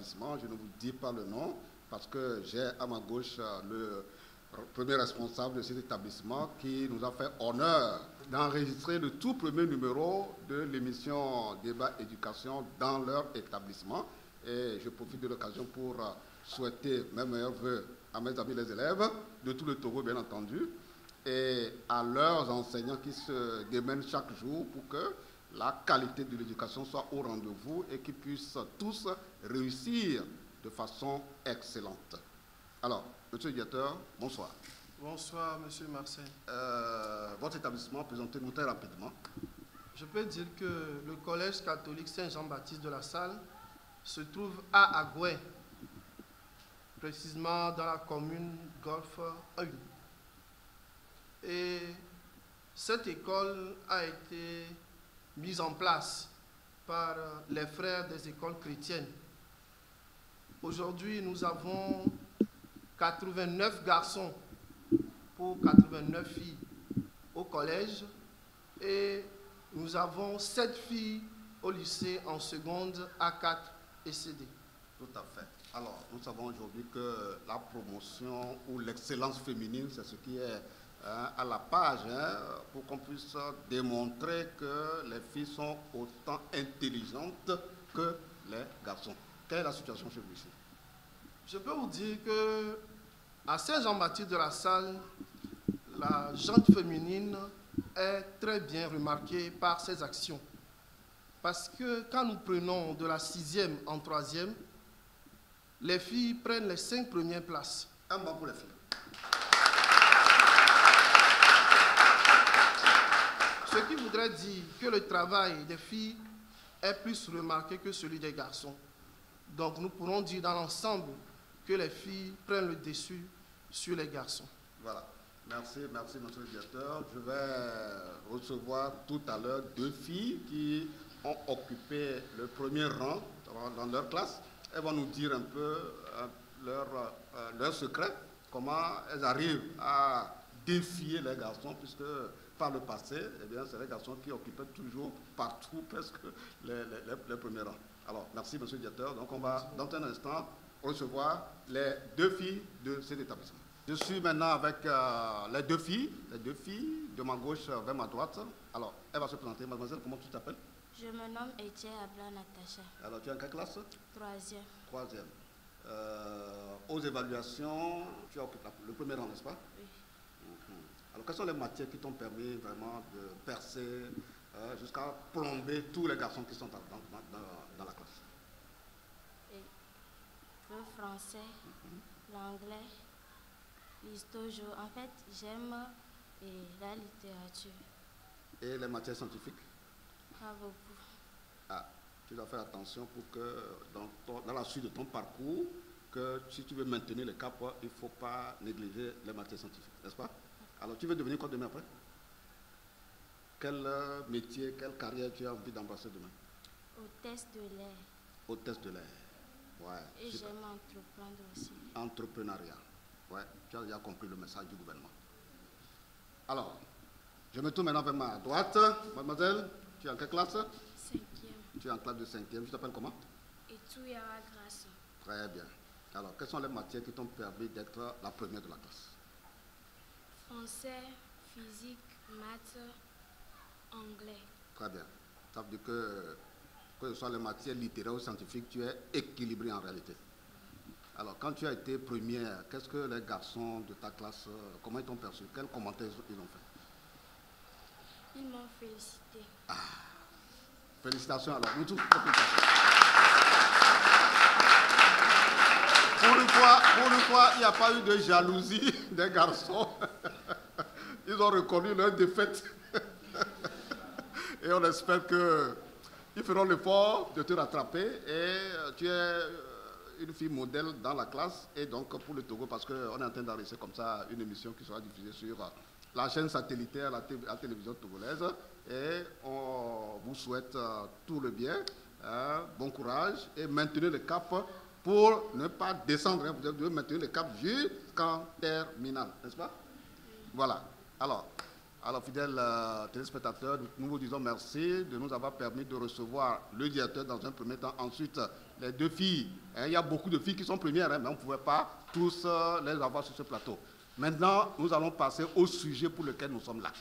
établissement. Je ne vous dis pas le nom parce que j'ai à ma gauche le premier responsable de cet établissement qui nous a fait honneur d'enregistrer le tout premier numéro de l'émission Débat Éducation dans leur établissement. Et je profite de l'occasion pour souhaiter mes meilleurs voeux à mes amis les élèves de tout le Togo, bien entendu, et à leurs enseignants qui se démènent chaque jour pour que la qualité de l'éducation soit au rendez-vous et qu'ils puissent tous réussir de façon excellente. Alors, monsieur le directeur, bonsoir. Bonsoir, monsieur Marcel. Votre établissement, présentez-nous très rapidement. Je peux dire que le collège catholique Saint-Jean-Baptiste de la Salle se trouve à Agoué, précisément dans la commune Golfe 1. Et cette école a été mise en place par les frères des écoles chrétiennes. Aujourd'hui, nous avons 89 garçons pour 89 filles au collège et nous avons 7 filles au lycée en seconde A4 et CD. Tout à fait. Alors, nous savons aujourd'hui que la promotion ou l'excellence féminine, c'est ce qui est à la page, pour qu'on puisse démontrer que les filles sont autant intelligentes que les garçons. Quelle est la situation chez vous ici? Je peux vous dire que à Saint-Jean-Baptiste de la Salle, la gente féminine est très bien remarquée par ses actions. Parce que quand nous prenons de la 6e en 3e, les filles prennent les 5 premières places. Un banc pour les filles. Ce qui voudrait dire que le travail des filles est plus remarqué que celui des garçons. Donc nous pourrons dire dans l'ensemble que les filles prennent le dessus sur les garçons. Voilà. Merci, merci, monsieur le directeur. Je vais recevoir tout à l'heure 2 filles qui ont occupé le premier rang dans leur classe. Elles vont nous dire un peu leur secret, comment elles arrivent à défier les garçons, puisque par le passé, eh bien, c'est les garçons qui occupaient toujours partout presque les premiers rangs. Alors, merci, monsieur le directeur. Donc, on va, dans un instant, recevoir les 2 filles de cet établissement. Je suis maintenant avec les deux filles de ma gauche vers ma droite. Alors, elle va se présenter. Mademoiselle, comment tu t'appelles? Je me nomme Etienne Abla Natacha. Alors, tu es en quelle classe? 3e. 3e. Aux évaluations, tu as occupé le premier rang, n'est-ce pas? Oui. Alors, quelles sont les matières qui t'ont permis vraiment de percer jusqu'à plomber tous les garçons qui sont dans la classe? Et le français, l'anglais, l'histoire. En fait, j'aime la littérature. Et les matières scientifiques? Pas beaucoup. Ah, tu dois faire attention pour que dans la suite de ton parcours, que si tu veux maintenir le cap, il ne faut pas négliger les matières scientifiques, n'est-ce pas? Alors, tu veux devenir quoi demain après? Quel métier, quelle carrière tu as envie d'embrasser demain? Hôtesse de l'air. Hôtesse de l'air. Ouais. Et j'aime entreprendre aussi. Entrepreneuriat. Ouais, tu as déjà compris le message du gouvernement. Alors, je me tourne maintenant vers ma droite. Mademoiselle, tu es en quelle classe? 5e. Tu es en classe de 5e. Tu t'appelles comment? Et tout y aura grâce. Très bien. Alors, quelles sont les matières qui t'ont permis d'être la première de la classe? Français, physique, maths, anglais. Très bien. Ça veut dire que ce soit les matières littéraires ou scientifiques, tu es équilibré en réalité. Alors, quand tu as été première, qu'est-ce que les garçons de ta classe, comment ils t'ont perçu? Quels commentaires ils ont fait? Ils m'ont félicité. Ah, félicitations alors. Nous tous, félicitations. Pour une fois, il n'y a pas eu de jalousie des garçons. Ils ont reconnu leur défaite. Et on espère qu'ils feront l'effort de te rattraper. Et tu es une fille modèle dans la classe. Et donc pour le Togo, parce qu'on est en train d'enregistrer comme ça une émission qui sera diffusée sur la chaîne satellitaire, la télévision togolaise. Et on vous souhaite tout le bien, bon courage et maintenez le cap pour ne pas descendre. Vous devez maintenir le cap jusqu'en terminale, n'est-ce pas? Voilà. Alors, Alors, fidèles téléspectateurs, nous vous disons merci de nous avoir permis de recevoir le directeur dans un premier temps. Ensuite, les deux filles. Il y a beaucoup de filles qui sont premières, mais on ne pouvait pas tous les avoir sur ce plateau. Maintenant, nous allons passer au sujet pour lequel nous sommes là.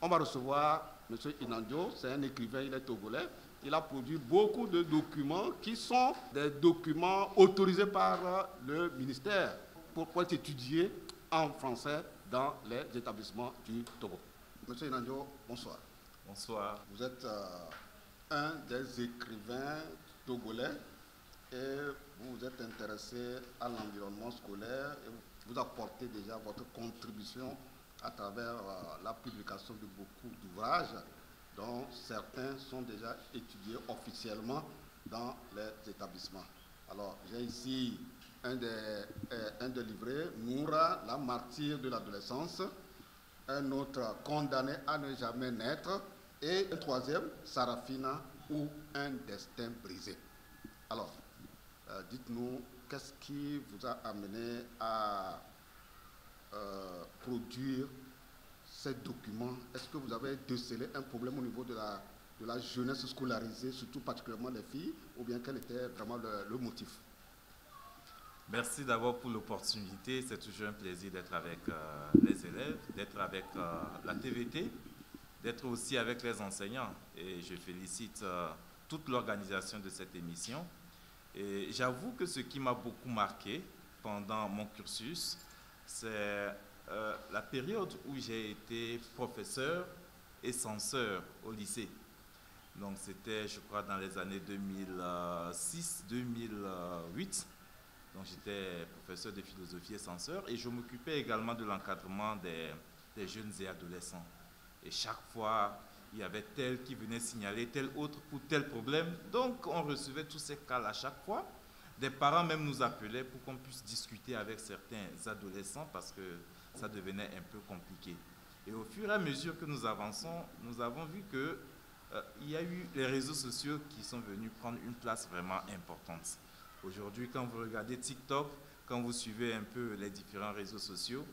On va recevoir M. Inandio, c'est un écrivain, il est togolais. Il a produit beaucoup de documents qui sont des documents autorisés par le ministère pour être étudiés en français dans les établissements du Togo. Monsieur Inandio, bonsoir. Bonsoir. Vous êtes un des écrivains togolais et vous vous êtes intéressé à l'environnement scolaire et vous apportez déjà votre contribution à travers la publication de beaucoup d'ouvrages dont certains sont déjà étudiés officiellement dans les établissements. Alors, j'ai ici un des livrets, Noura, la martyre de l'adolescence, un autre, Condamné à ne jamais naître, et un troisième, Sarafina, ou un destin brisé. Alors, dites-nous, qu'est-ce qui vous a amené à produire ces documents? Est-ce que vous avez décelé un problème au niveau de la jeunesse scolarisée, surtout particulièrement les filles, ou bien quel était vraiment le motif? Merci d'abord pour l'opportunité. C'est toujours un plaisir d'être avec les élèves, d'être avec la TVT, d'être aussi avec les enseignants. Et je félicite toute l'organisation de cette émission. Et j'avoue que ce qui m'a beaucoup marqué pendant mon cursus, c'est la période où j'ai été professeur et censeur au lycée. Donc c'était, je crois, dans les années 2006-2008. Donc j'étais professeur de philosophie et censeur et je m'occupais également de l'encadrement des jeunes et adolescents. Et chaque fois, il y avait tel qui venait signaler tel autre pour tel problème. Donc on recevait tous ces cas à chaque fois. Des parents même nous appelaient pour qu'on puisse discuter avec certains adolescents parce que ça devenait un peu compliqué. Et au fur et à mesure que nous avançons, nous avons vu que il y a eu les réseaux sociaux qui sont venus prendre une place vraiment importante. Aujourd'hui, quand vous regardez TikTok, quand vous suivez un peu les différents réseaux sociaux,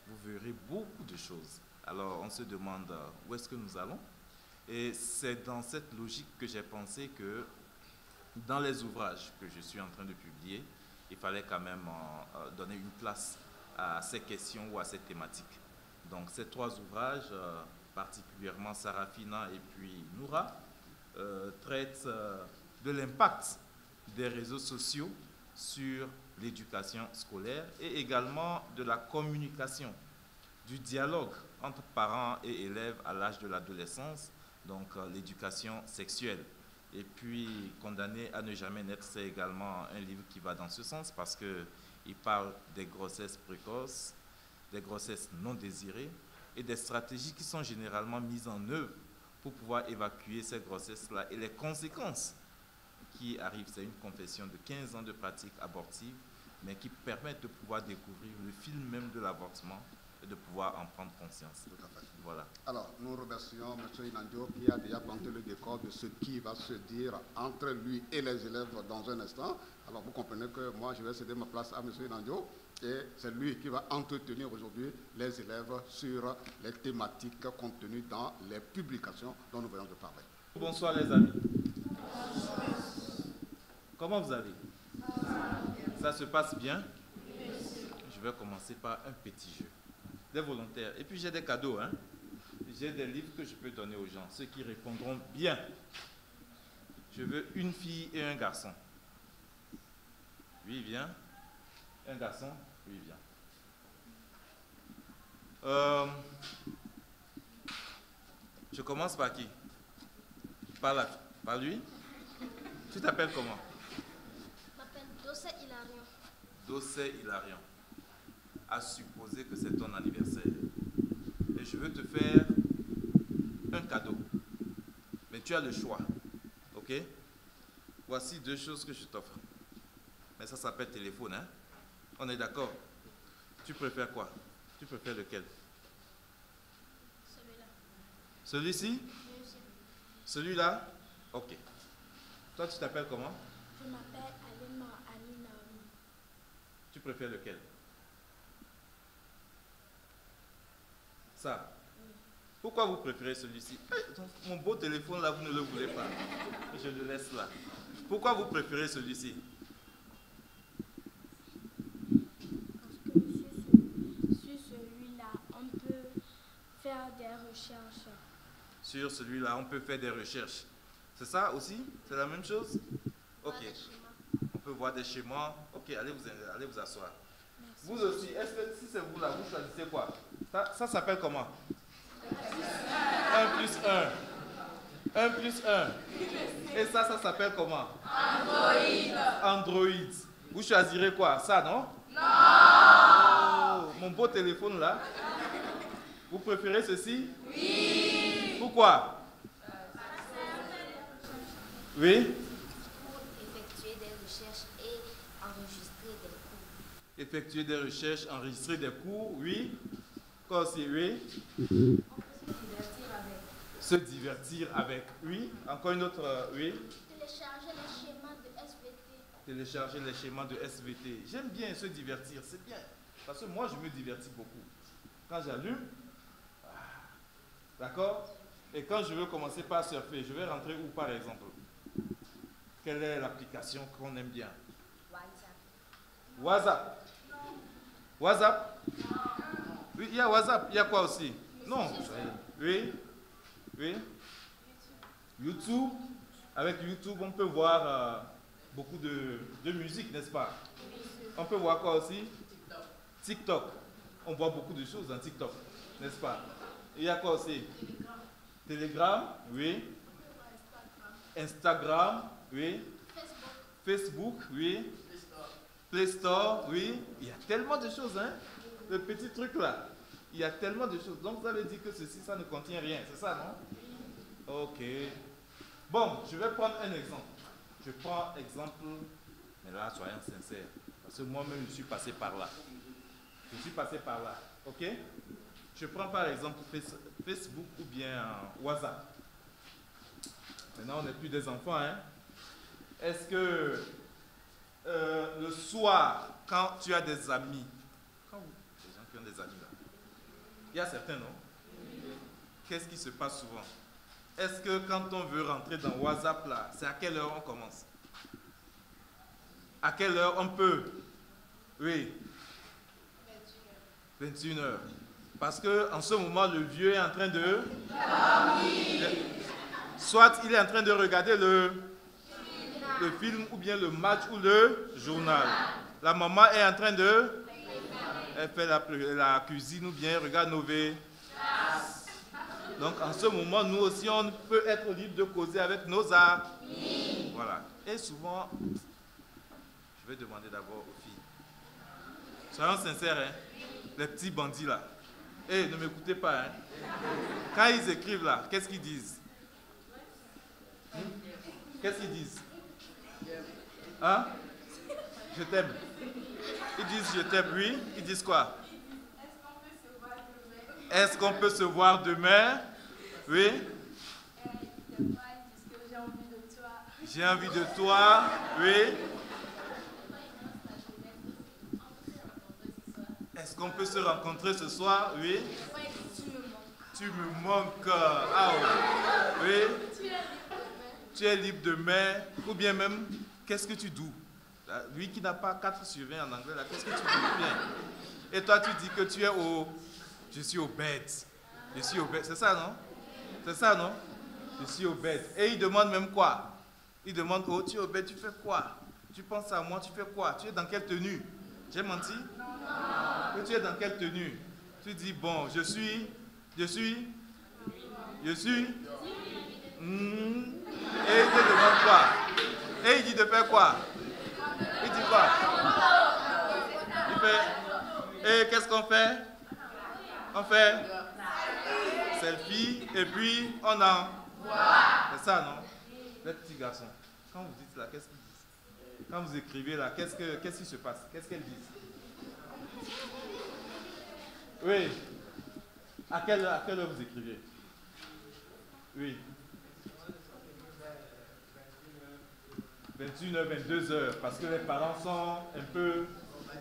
vous verrez beaucoup de choses. Alors, on se demande où est-ce que nous allons. Et c'est dans cette logique que j'ai pensé que dans les ouvrages que je suis en train de publier, il fallait quand même donner une place à ces questions ou à ces thématiques. Donc, ces trois ouvrages, particulièrement Sarafina et puis Noura, traitent de l'impact des réseaux sociaux sur l'éducation scolaire et également de la communication, du dialogue entre parents et élèves à l'âge de l'adolescence, donc l'éducation sexuelle. Et puis, Condamné à ne jamais naître, c'est également un livre qui va dans ce sens parce qu'il parle des grossesses précoces, des grossesses non désirées et des stratégies qui sont généralement mises en œuvre pour pouvoir évacuer ces grossesses-là et les conséquences qui arrivent. C'est une confession de 15 ans de pratique abortive, mais qui permettent de pouvoir découvrir le film même de l'avortement et de pouvoir en prendre conscience. Tout à fait. Voilà. Alors, nous remercions M. Inandio qui a déjà planté le décor de ce qui va se dire entre lui et les élèves dans un instant. Alors, vous comprenez que moi, je vais céder ma place à M. Inandio et c'est lui qui va entretenir aujourd'hui les élèves sur les thématiques contenues dans les publications dont nous venons de parler. Bonsoir les amis. Comment vous allez? Ça se passe bien? Je vais commencer par un petit jeu. Des volontaires. Et puis j'ai des cadeaux. Hein? J'ai des livres que je peux donner aux gens, ceux qui répondront bien. Je veux une fille et un garçon. Lui vient. Un garçon, lui vient. Je commence par qui? Par lui? Tu t'appelles comment? Je m'appelle Dossé Hilarion. Dossé Hilarion. À supposer que c'est ton anniversaire. Et je veux te faire un cadeau. Mais tu as le choix. Ok? Voici deux choses que je t'offre. Mais ça s'appelle téléphone, hein? On est d'accord? Tu préfères quoi? Tu préfères lequel? Celui-là. Celui-ci? Celui-là? Ok. Toi, tu t'appelles comment? Je m'appelle Alima Amina. Tu préfères lequel? Ça? Pourquoi vous préférez celui-ci? Mon beau téléphone là, vous ne le voulez pas. Je le laisse là. Pourquoi vous préférez celui-ci? Parce que sur celui-là, on peut faire des recherches. Sur celui-là, on peut faire des recherches. C'est ça aussi? C'est la même chose? Ok. On peut voir des schémas. Ok, allez vous asseoir. Merci. Vous aussi, est-ce que si c'est vous là, vous choisissez quoi? Ça s'appelle comment? 1 plus 1. 1 plus 1. Et ça s'appelle comment? Android. Vous choisirez quoi? Ça, non? Non! Oh, mon beau téléphone là. Vous préférez ceci? Oui! Pourquoi? Oui? Effectuer des recherches et enregistrer des cours. Effectuer des recherches, enregistrer des cours, oui. Quoi aussi, oui? On peut se divertir avec. Se divertir avec, oui. Encore une autre, oui. Télécharger les schémas de SVT. Télécharger les schémas de SVT. J'aime bien se divertir, c'est bien. Parce que moi, je me divertis beaucoup. Quand j'allume, d'accord? Et quand je veux commencer par surfer, je vais rentrer où par exemple? Quelle est l'application qu'on aime bien? WhatsApp. WhatsApp? Oui, il y a WhatsApp. Il y a quoi aussi? Non. Oui. Oui. YouTube. Avec YouTube, on peut voir beaucoup de musique, n'est-ce pas? On peut voir quoi aussi? TikTok. On voit beaucoup de choses dans TikTok, n'est-ce pas? Il y a quoi aussi? Telegram, oui. Instagram, oui. Facebook, oui. Play Store, oui. Il y a tellement de choses, hein. Le petit truc là. Il y a tellement de choses. Donc vous avez dit que ceci, ça ne contient rien. C'est ça, non? Ok. Bon, je vais prendre un exemple. Je prends exemple, mais là, soyons sincères. Parce que moi-même, je suis passé par là. Je suis passé par là. Ok? Je prends par exemple Facebook ou bien WhatsApp. Maintenant, on n'est plus des enfants, hein? Est-ce que le soir, quand tu as des amis, les gens qui ont des amis là, il y a certains, non? Qu'est-ce qui se passe souvent? Est-ce que quand on veut rentrer dans WhatsApp là, c'est à quelle heure on commence? À quelle heure on peut? Oui. 21h. Parce qu'en ce moment, le vieux est en train de... Soit il est en train de regarder le film ou bien le match ou le journal. La maman est en train de... Elle fait la cuisine ou bien regarde nos V. Donc en ce moment, nous aussi, on peut être libre de causer avec nos amis. Voilà. Et souvent, je vais demander d'abord aux filles. Soyons sincères, hein? Les petits bandits là. Eh, ne m'écoutez pas, hein? Quand ils écrivent là, qu'est-ce qu'ils disent? Qu'est-ce qu'ils disent? Hein? Je t'aime. Ils disent je t'aime, oui. Ils disent quoi? Est-ce qu'on peut se voir demain? Oui. J'ai envie de toi. Oui. Est-ce qu'on peut se rencontrer ce soir? Oui. Tu me manques. Ah oui. Tu es libre demain. Ou bien même, qu'est-ce que tu doues? Lui qui n'a pas 4 sur 20 en anglais, là, qu'est-ce que tu doues bien? Et toi, tu dis que tu es au... Je suis au bête. Je suis au bête. C'est ça, non? C'est ça, non? Je suis au bête. Et il demande même quoi? Il demande, oh, tu es au bête, tu fais quoi? Tu penses à moi, tu fais quoi? Tu es dans quelle tenue? J'ai menti? Non. Tu es dans quelle tenue? Tu dis, bon, je suis... Et il te demande quoi? Et il dit de faire quoi? Il dit quoi? Il fait... Et qu'est-ce qu'on fait? On fait selfie et puis on en... C'est ça, non? Les petits garçons, quand vous dites là, qu'est-ce qu'ils disent? Quand vous écrivez là, qu'est-ce qui se passe? Qu'est-ce qu'elles disent? Oui. À quelle heure vous écrivez? Oui. 21h, 22h, parce que les parents sont un peu...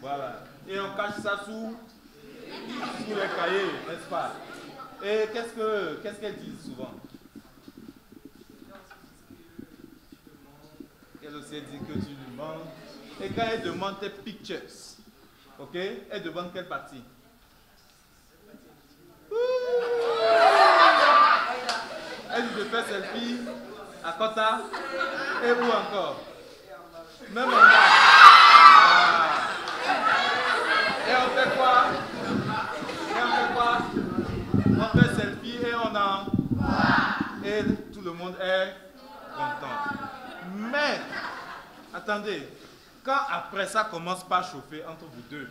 Voilà. Et on cache ça sous les cahiers, n'est-ce pas? Et qu'est-ce qu'elles disent souvent? Elle aussi elle dit que tu demandes. Et quand elle demande tes pictures, ok, elle demande quelle partie? Elle dit de faire selfie à Kota et où encore? Même en bas. Ah. Et on fait quoi? On fait selfie et on en... Et tout le monde est content. Mais, attendez, quand après ça commence par chauffer entre vous deux,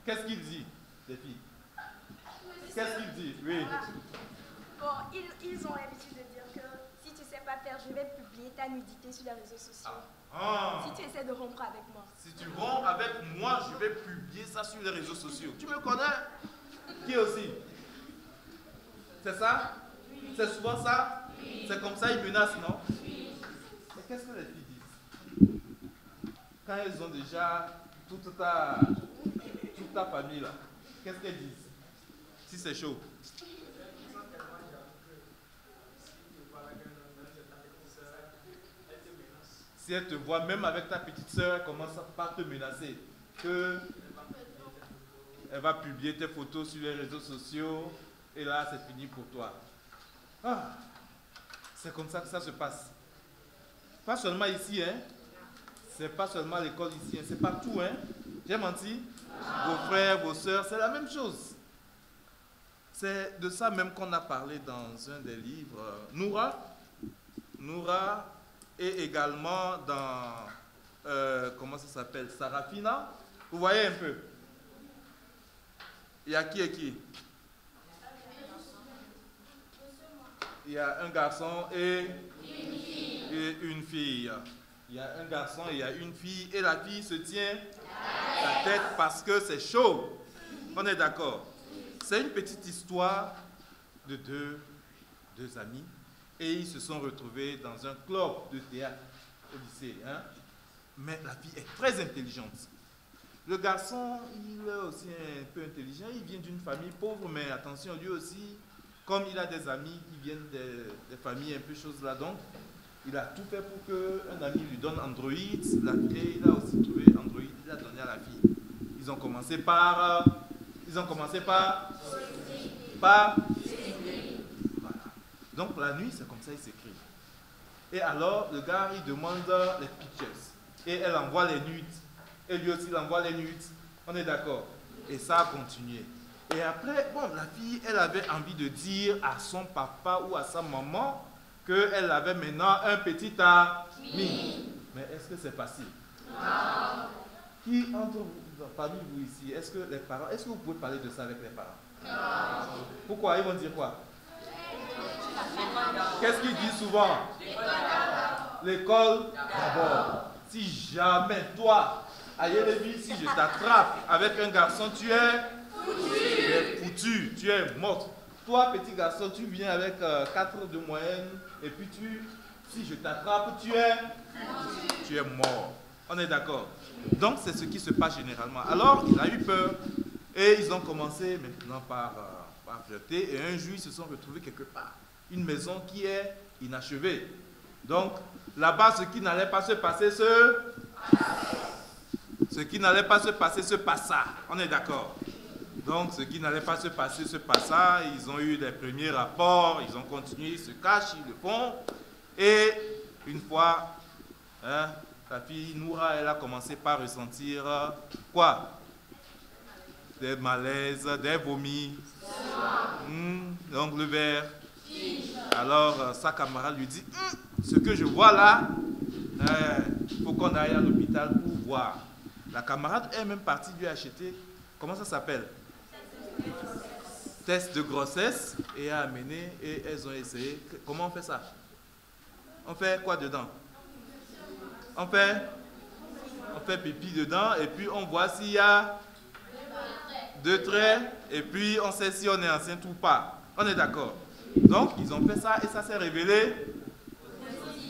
qu'est-ce qu'il dit, les filles? Qu'est-ce qu'il dit? Oui. Bon, ils ont l'habitude de dire que si tu ne sais pas faire, je vais publier ta nudité sur les réseaux sociaux. Ah. Si tu essaies de rompre avec moi. Si tu romps avec moi, je vais publier ça sur les réseaux sociaux. Tu me connais? Qui aussi? C'est ça? C'est souvent ça? C'est comme ça, ils menacent, non? Mais qu'est-ce que les filles disent? Quand elles ont déjà toute ta famille là, qu'est-ce qu'elles disent? Si c'est chaud. Si elle te voit, même avec ta petite soeur, elle commence par te menacer. Que elle va publier tes photos sur les réseaux sociaux et là, c'est fini pour toi. Ah, c'est comme ça que ça se passe. Pas seulement ici, hein. C'est pas seulement à l'école ici, hein. C'est partout, hein. J'ai menti? Vos frères, vos soeurs, c'est la même chose. C'est de ça même qu'on a parlé dans un des livres. Noura et également dans, comment ça s'appelle, Sarafina. Vous voyez un peu? Il y a qui et qui? Il y a un garçon et une fille. Il y a un garçon et il y a une fille. Et la fille se tient la tête parce que c'est chaud. On est d'accord? C'est une petite histoire de deux amis. Et ils se sont retrouvés dans un club de théâtre au lycée. Hein? Mais la fille est très intelligente. Le garçon, il est aussi un peu intelligent. Il vient d'une famille pauvre, mais attention, lui aussi, comme il a des amis qui viennent des familles un peu choses là, donc il a tout fait pour qu'un ami lui donne Android. La clé, il a aussi trouvé Android, il a donné à la fille. Ils ont commencé par... Voilà. Donc la nuit, c'est comme ça, il s'écrit. Et alors, le gars, il demande les pictures. Et elle envoie les nudes. Et lui aussi, il envoie les nudes. On est d'accord? Et ça a continué. Et après, bon, la fille, elle avait envie de dire à son papa ou à sa maman qu'elle avait maintenant un petit ami. Mais est-ce que c'est facile? Non. Qui entre vous, parmi vous ici, est-ce que les parents, est-ce que vous pouvez parler de ça avec les parents? Non. Pourquoi? Ils vont dire quoi? Qu'est-ce qu'ils disent souvent? L'école d'abord. Si jamais toi, Ayelevi, si je t'attrape avec un garçon, tu es foutu, tu es morte. Toi, petit garçon, tu viens avec 4 de moyenne et puis si je t'attrape, tu es mort. On est d'accord? Donc, c'est ce qui se passe généralement. Alors, il a eu peur et ils ont commencé maintenant par flirter et un jour, ils se sont retrouvés quelque part. Une maison qui est inachevée. Donc, là-bas, ce qui n'allait pas se passer, se passa. On est d'accord? Donc, ce qui n'allait pas se passer, se passa. Ils ont eu les premiers rapports, ils ont continué, ils se cachent, ils le font. Et une fois, hein, la fille Noura, elle a commencé par ressentir quoi? Des malaises, des vomis. Donc, le verre. Alors, sa camarade lui dit, ce que je vois là, il faut qu'on aille à l'hôpital pour voir. La camarade est même partie lui acheter, comment ça s'appelle? Test de grossesse, et a amené, et elles ont essayé. Comment on fait ça? On fait quoi dedans? On fait pipi dedans, et puis on voit s'il y a 2 traits, et puis on sait si on est enceinte ou pas. On est d'accord? Donc, ils ont fait ça, et ça s'est révélé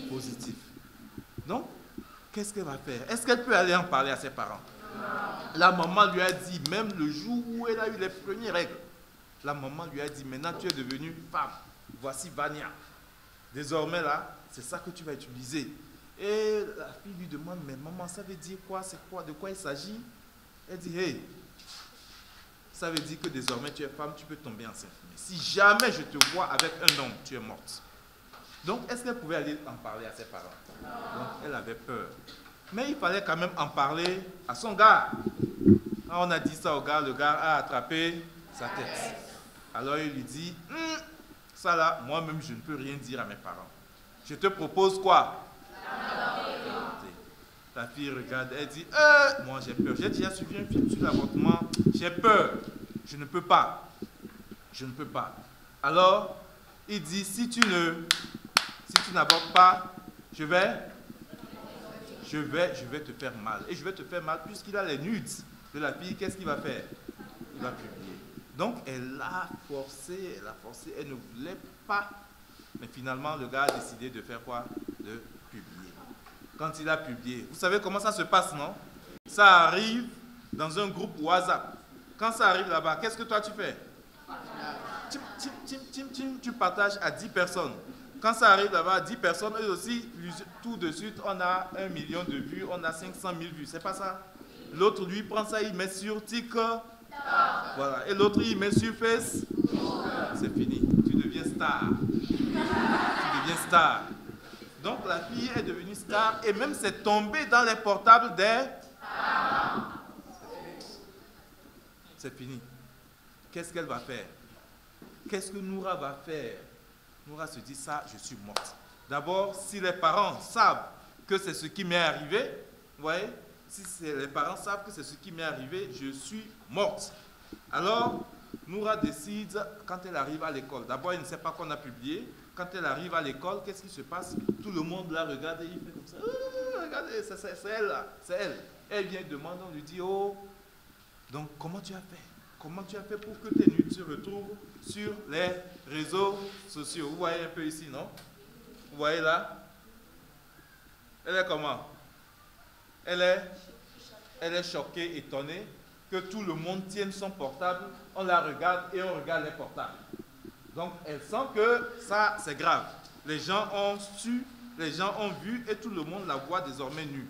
positif. Donc, qu'est-ce qu'elle va faire? Est-ce qu'elle peut aller en parler à ses parents? La maman lui a dit, même le jour où elle a eu les premières règles, La maman lui a dit, maintenant tu es devenue femme. Voici Vania. Désormais là, c'est ça que tu vas utiliser. Et la fille lui demande, mais maman, ça veut dire quoi? C'est quoi? De quoi il s'agit? Elle dit, hey, ça veut dire que désormais tu es femme, tu peux tomber enceinte. Mais si jamais je te vois avec un homme, tu es morte. Donc, est-ce qu'elle pouvait aller en parler à ses parents? Donc, elle avait peur. Mais il fallait quand même en parler à son gars. Quand on a dit ça au gars, le gars a attrapé sa tête. Alors, il lui dit, ça là, moi-même, je ne peux rien dire à mes parents. Je te propose quoi? Ta fille regarde, elle dit, moi j'ai peur. J'ai déjà suivi un film sur l'avortement. J'ai peur. Je ne peux pas. Je ne peux pas. Alors, il dit, si tu n'avortes pas, je vais te faire mal. Et je vais te faire mal puisqu'il a les nudes de la fille. Qu'est-ce qu'il va faire? Il va publier. Donc, elle a forcé, elle ne voulait pas. Mais finalement, le gars a décidé de faire quoi? De publier. Quand il a publié, vous savez comment ça se passe, non? Ça arrive dans un groupe WhatsApp. Quand ça arrive là-bas, qu'est-ce que toi tu fais? Tu partages à 10 personnes. Quand ça arrive là-bas, 10 personnes, eux aussi, tout de suite, on a 1 million de vues, on a 500 000 vues. C'est pas ça? L'autre, lui, prend ça, il met sur TikTok. Voilà. Et l'autre, il met sur Facebook. C'est fini. Tu deviens star. Tu deviens star. Donc, la fille est devenue star et même c'est tombé dans les portables des parents. C'est fini. Qu'est-ce qu'elle va faire? Qu'est-ce que Noura va faire? Noura se dit, ça, je suis morte. D'abord, si les parents savent que c'est ce qui m'est arrivé, vous voyez, si les parents savent que c'est ce qui m'est arrivé, je suis morte. Alors, Noura décide, quand elle arrive à l'école, d'abord, elle ne sait pas qu'on a publié. Quand elle arrive à l'école, qu'est-ce qui se passe? Tout le monde la regarde et il fait comme ça. Regardez, c'est elle là, c'est elle. Elle vient demander, on lui dit, oh, donc comment tu as fait? Comment tu as fait pour que tes nudes se retrouvent sur les réseaux sociaux? Vous voyez un peu ici, non? Vous voyez là? Elle est comment? Elle est choquée, étonnée que tout le monde tienne son portable. On la regarde et on regarde les portables. Donc, elle sent que ça, c'est grave. Les gens ont su, les gens ont vu et tout le monde la voit désormais nue.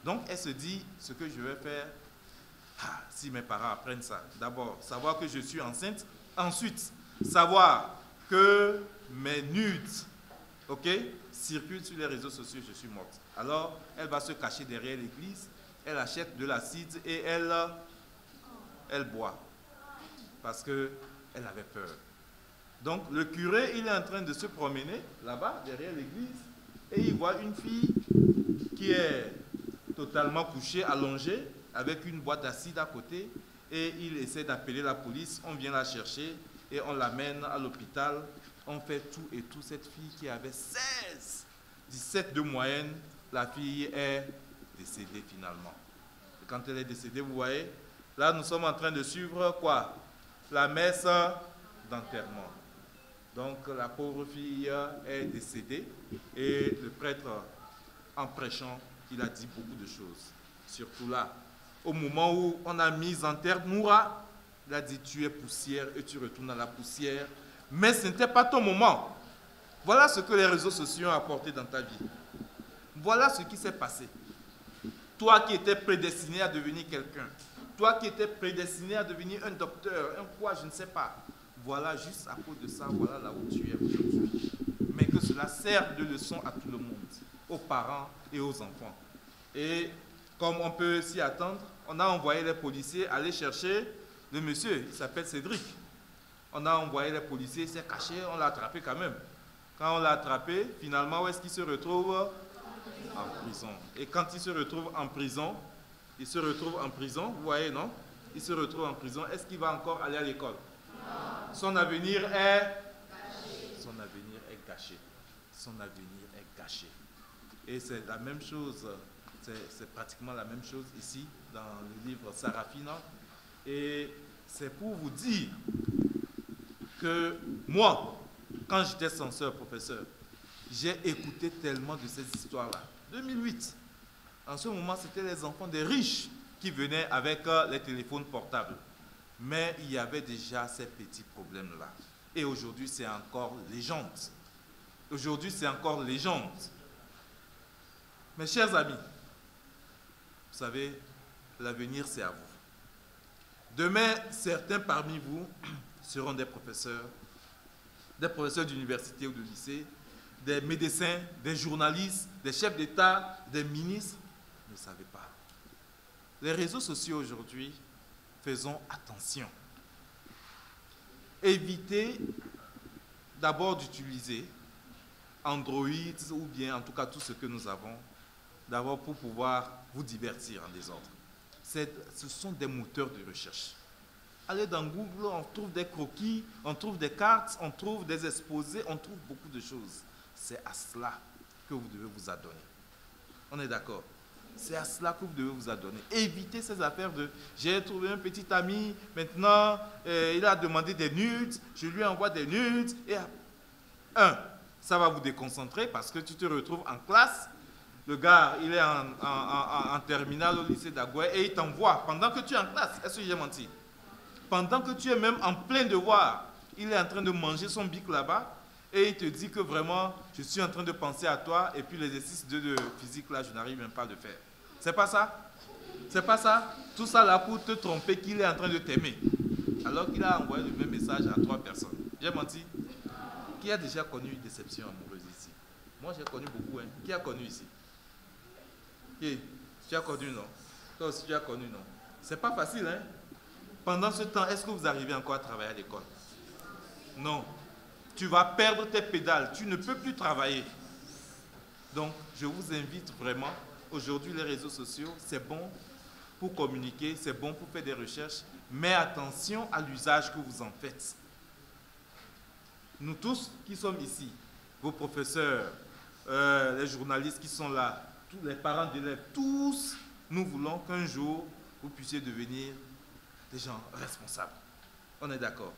Donc, elle se dit, ce que je vais faire, si mes parents apprennent ça, d'abord, savoir que je suis enceinte. Ensuite, savoir que mes nudes, ok, circulent sur les réseaux sociaux, je suis morte. Alors, elle va se cacher derrière l'église, elle achète de l'acide et elle boit. Parce qu'elle avait peur. Donc, le curé, il est en train de se promener là-bas, derrière l'église, et il voit une fille qui est totalement couchée, allongée, avec une boîte d'acide à côté, et il essaie d'appeler la police, on vient la chercher, et on l'amène à l'hôpital. On fait tout et tout. Cette fille qui avait 17 de moyenne, la fille est décédée finalement. Et quand elle est décédée, vous voyez, là, nous sommes en train de suivre quoi? La messe d'enterrement. Donc la pauvre fille est décédée et le prêtre, en prêchant, il a dit beaucoup de choses. Surtout là, au moment où on a mis en terre Noura, il a dit, tu es poussière et tu retournes à la poussière. Mais ce n'était pas ton moment. Voilà ce que les réseaux sociaux ont apporté dans ta vie. Voilà ce qui s'est passé. Toi qui étais prédestiné à devenir quelqu'un, toi qui étais prédestiné à devenir un docteur, un quoi, je ne sais pas. Voilà, juste à cause de ça, voilà là où tu es aujourd'hui. Mais que cela serve de leçon à tout le monde, aux parents et aux enfants. Et comme on peut s'y attendre, on a envoyé les policiers aller chercher le monsieur, il s'appelle Cédric. On a envoyé les policiers, il s'est caché, on l'a attrapé quand même. Quand on l'a attrapé, finalement, où est-ce qu'il se retrouve? En prison. Et quand il se retrouve en prison, vous voyez, non? Il se retrouve en prison, est-ce qu'il va encore aller à l'école? Son avenir est gâché. Son avenir est gâché. Son avenir est gâché. Et c'est la même chose, c'est pratiquement la même chose ici dans le livre Sarafina. Et c'est pour vous dire que moi, quand j'étais censeur, professeur, j'ai écouté tellement de ces histoires-là. 2008, en ce moment, c'était les enfants des riches qui venaient avec les téléphones portables. Mais il y avait déjà ces petits problèmes-là. Et aujourd'hui, c'est encore légende. Aujourd'hui, c'est encore légende. Mes chers amis, vous savez, l'avenir, c'est à vous. Demain, certains parmi vous seront des professeurs d'université ou de lycée, des médecins, des journalistes, des chefs d'État, des ministres. Vous ne savez pas. Les réseaux sociaux aujourd'hui, faisons attention. Évitez d'abord d'utiliser Android ou bien en tout cas tout ce que nous avons, d'abord pour pouvoir vous divertir en désordre. Ce sont des moteurs de recherche. Allez dans Google, on trouve des croquis, on trouve des cartes, on trouve des exposés, on trouve beaucoup de choses. C'est à cela que vous devez vous adonner. On est d'accord? C'est à cela que vous devez vous adonner. Évitez ces affaires de « j'ai trouvé un petit ami, maintenant il a demandé des nudes, je lui envoie des nudes. » Et ça va vous déconcentrer parce que tu te retrouves en classe. Le gars, il est en terminale au lycée d'Agoué et il t'envoie pendant que tu es en classe. Est-ce que j'ai menti? Pendant que tu es même en plein devoir, il est en train de manger son bic là-bas et il te dit que vraiment, je suis en train de penser à toi et puis l'exercice de physique là, je n'arrive même pas à le faire. C'est pas ça? C'est pas ça? Tout ça là pour te tromper qu'il est en train de t'aimer. Alors qu'il a envoyé le même message à 3 personnes. J'ai menti? Qui a déjà connu une déception amoureuse ici? Moi j'ai connu beaucoup. Hein. Qui a connu ici? Qui? Tu as connu, non? Toi aussi tu as connu, non? C'est pas facile, hein? Pendant ce temps, est-ce que vous arrivez encore à travailler à l'école? Non. Tu vas perdre tes pédales. Tu ne peux plus travailler. Donc, je vous invite vraiment. Aujourd'hui, les réseaux sociaux, c'est bon pour communiquer, c'est bon pour faire des recherches. Mais attention à l'usage que vous en faites. Nous tous qui sommes ici, vos professeurs, les journalistes qui sont là, tous les parents d'élèves, tous, nous voulons qu'un jour, vous puissiez devenir des gens responsables. On est d'accord?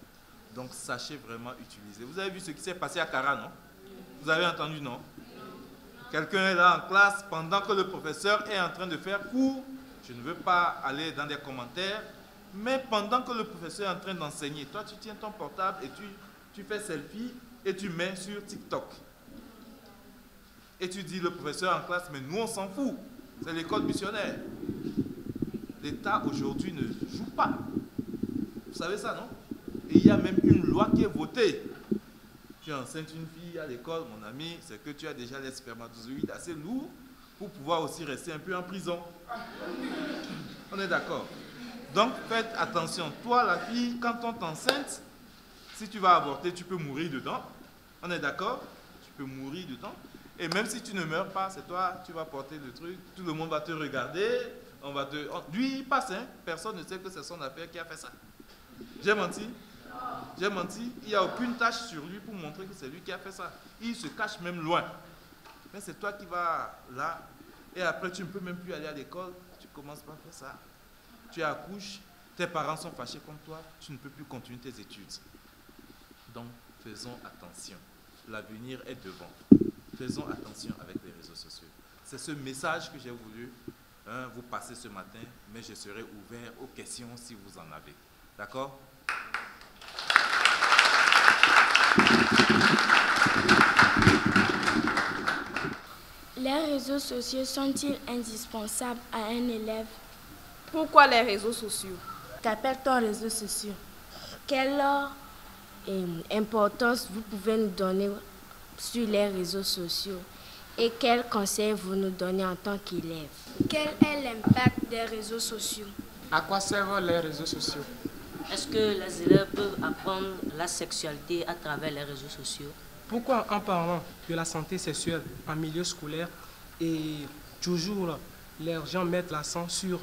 Donc, sachez vraiment utiliser. Vous avez vu ce qui s'est passé à Cara, non? Vous avez entendu, non? Quelqu'un est là en classe pendant que le professeur est en train de faire cours. Je ne veux pas aller dans des commentaires, mais pendant que le professeur est en train d'enseigner, toi, tu tiens ton portable et tu fais selfie et tu mets sur TikTok. Et tu dis, le professeur en classe, mais nous, on s'en fout. C'est l'école missionnaire. L'État aujourd'hui ne joue pas. Vous savez ça, non? Et il y a même une loi qui est votée. Tu enseignes une fille à l'école, mon ami, c'est que tu as déjà les spermatozoïdes assez lourds pour pouvoir aussi rester un peu en prison. On est d'accord? Donc faites attention. Toi, la fille, quand on t'enceinte, si tu vas avorter, tu peux mourir dedans. On est d'accord? Tu peux mourir dedans. Et même si tu ne meurs pas, c'est toi, tu vas porter le truc. Tout le monde va te regarder. Lui, il passe, hein. Personne ne sait que c'est son affaire qui a fait ça. J'ai menti? J'ai menti? Il n'y a aucune tâche sur lui pour montrer que c'est lui qui a fait ça. Il se cache même loin. Mais c'est toi qui vas là. Et après, tu ne peux même plus aller à l'école. Tu commences par faire ça. Tu accouches. Tes parents sont fâchés contre toi. Tu ne peux plus continuer tes études. Donc, faisons attention. L'avenir est devant. Faisons attention avec les réseaux sociaux. C'est ce message que j'ai voulu vous passer ce matin, mais je serai ouvert aux questions si vous en avez. D'accord? Les réseaux sociaux sont-ils indispensables à un élève? Pourquoi les réseaux sociaux? Qu'appelle ton réseau social? Quelle importance vous pouvez nous donner sur les réseaux sociaux? Et quels conseils vous nous donnez en tant qu'élève? Quel est l'impact des réseaux sociaux? À quoi servent les réseaux sociaux? Est-ce que les élèves peuvent apprendre la sexualité à travers les réseaux sociaux? Pourquoi en parlant de la santé sexuelle en milieu scolaire et toujours les gens mettent l'accent sur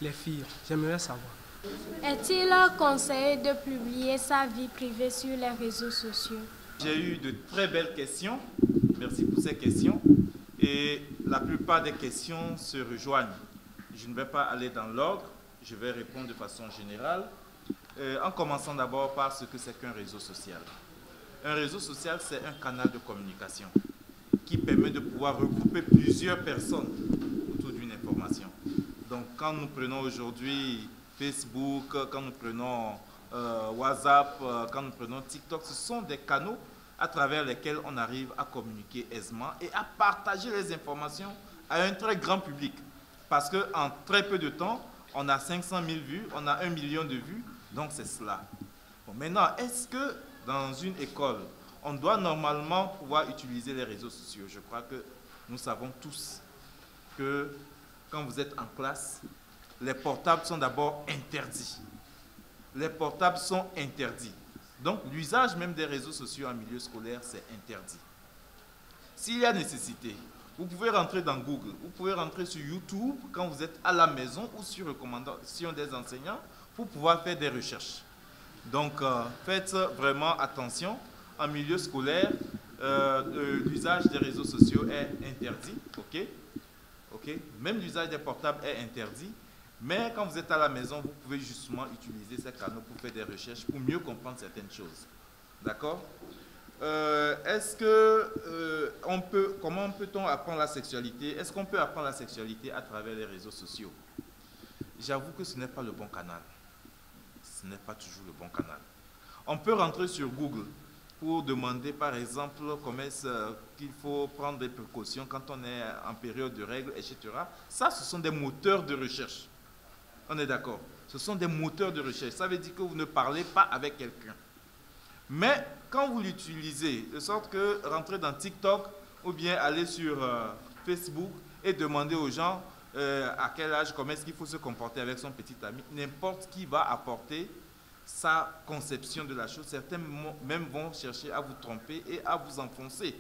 les filles? J'aimerais savoir. Est-il conseillé de publier sa vie privée sur les réseaux sociaux? J'ai eu de très belles questions. Merci pour ces questions. Et la plupart des questions se rejoignent. Je ne vais pas aller dans l'ordre. Je vais répondre de façon générale. En commençant d'abord par ce que c'est qu'un réseau social. Un réseau social, c'est un canal de communication qui permet de pouvoir regrouper plusieurs personnes autour d'une information. Donc, quand nous prenons aujourd'hui Facebook, quand nous prenons WhatsApp, quand nous prenons TikTok, ce sont des canaux à travers lesquels on arrive à communiquer aisément et à partager les informations à un très grand public. Parce qu'en très peu de temps, on a 500 000 vues, on a 1 million de vues, donc c'est cela. Bon, maintenant, est-ce que dans une école, on doit normalement pouvoir utiliser les réseaux sociaux? Je crois que nous savons tous que quand vous êtes en classe, les portables sont d'abord interdits. Les portables sont interdits. Donc, l'usage même des réseaux sociaux en milieu scolaire, c'est interdit. S'il y a nécessité, vous pouvez rentrer dans Google, vous pouvez rentrer sur YouTube quand vous êtes à la maison ou sur recommandation des enseignants pour pouvoir faire des recherches. Donc, faites vraiment attention. En milieu scolaire, l'usage des réseaux sociaux est interdit. OK? Même l'usage des portables est interdit. Mais quand vous êtes à la maison, vous pouvez justement utiliser ces canaux pour faire des recherches, pour mieux comprendre certaines choses. D'accord? Comment peut-on apprendre la sexualité? Est-ce qu'on peut apprendre la sexualité à travers les réseaux sociaux? J'avoue que ce n'est pas le bon canal. Ce n'est pas toujours le bon canal. On peut rentrer sur Google pour demander, par exemple, comment est-ce qu'il faut prendre des précautions quand on est en période de règles, etc. Ça, ce sont des moteurs de recherche. On est d'accord? Ce sont des moteurs de recherche. Ça veut dire que vous ne parlez pas avec quelqu'un. Mais quand vous l'utilisez, de sorte que rentrer dans TikTok ou bien aller sur Facebook et demander aux gens à quel âge, comment est-ce qu'il faut se comporter avec son petit ami, n'importe qui va apporter sa conception de la chose. Certains même vont chercher à vous tromper et à vous enfoncer.